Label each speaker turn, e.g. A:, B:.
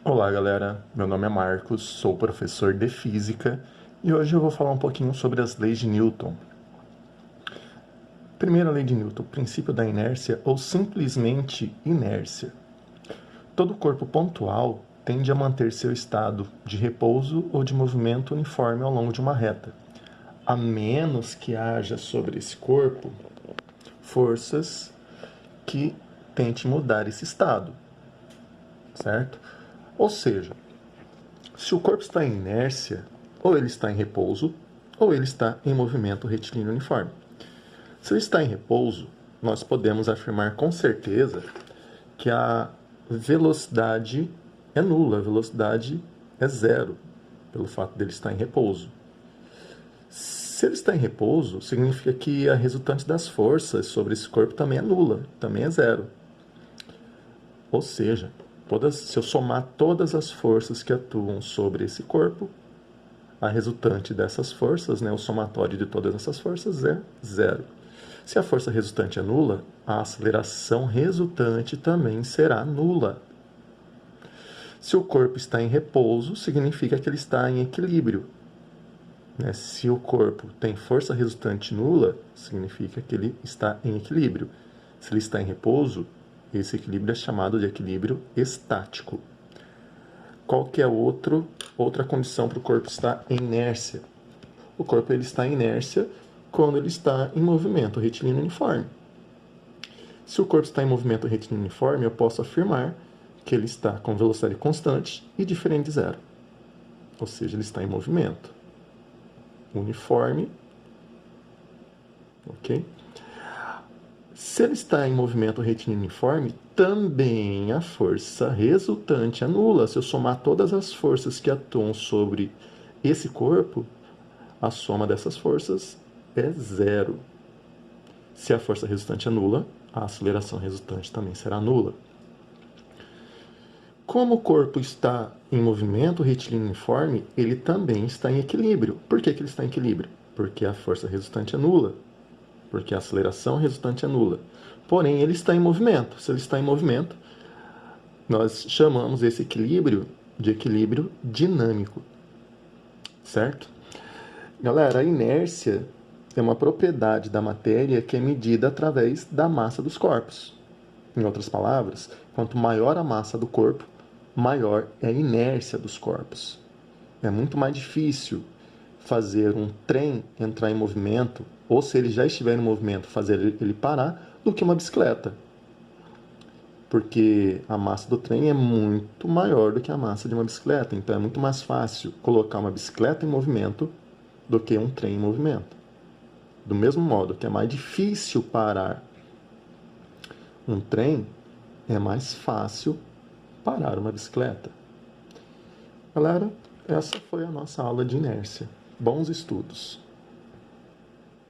A: Olá galera, meu nome é Marcos, sou professor de Física e hoje eu vou falar um pouquinho sobre as leis de Newton. Primeira lei de Newton, princípio da inércia ou simplesmente inércia. Todo corpo pontual tende a manter seu estado de repouso ou de movimento uniforme ao longo de uma reta, a menos que haja sobre esse corpo forças que tentem mudar esse estado, certo? Ou seja, se o corpo está em inércia, ou ele está em repouso, ou ele está em movimento retilíneo uniforme. Se ele está em repouso, nós podemos afirmar com certeza que a velocidade é nula, a velocidade é zero, pelo fato dele estar em repouso. Se ele está em repouso, significa que a resultante das forças sobre esse corpo também é nula, também é zero. Ou seja, se eu somar todas as forças que atuam sobre esse corpo, a resultante dessas forças, o somatório de todas essas forças é zero. Se a força resultante é nula, a aceleração resultante também será nula. Se o corpo está em repouso, significa que ele está em equilíbrio. Se o corpo tem força resultante nula, significa que ele está em equilíbrio. Se ele está em repouso, esse equilíbrio é chamado de equilíbrio estático. Qual que é outra condição para o corpo estar em inércia? O corpo ele está em inércia quando ele está em movimento retilíneo uniforme. Se o corpo está em movimento retilíneo uniforme, eu posso afirmar que ele está com velocidade constante e diferente de zero. Ou seja, ele está em movimento uniforme. Ok? Se ele está em movimento retilíneo uniforme, também a força resultante é nula. Se eu somar todas as forças que atuam sobre esse corpo, a soma dessas forças é zero. Se a força resultante é nula, a aceleração resultante também será nula. Como o corpo está em movimento retilíneo uniforme, ele também está em equilíbrio. Por que ele está em equilíbrio? Porque a força resultante é nula. Porque a aceleração resultante é nula. Porém, ele está em movimento. Se ele está em movimento, nós chamamos esse equilíbrio de equilíbrio dinâmico. Certo? Galera, a inércia é uma propriedade da matéria que é medida através da massa dos corpos. Em outras palavras, quanto maior a massa do corpo, maior é a inércia dos corpos. É muito mais difícil fazer um trem entrar em movimento, ou se ele já estiver em movimento, fazer ele parar, do que uma bicicleta. Porque a massa do trem é muito maior do que a massa de uma bicicleta. Então é muito mais fácil colocar uma bicicleta em movimento do que um trem em movimento. Do mesmo modo que é mais difícil parar um trem, é mais fácil parar uma bicicleta. Galera, essa foi a nossa aula de inércia. Bons estudos!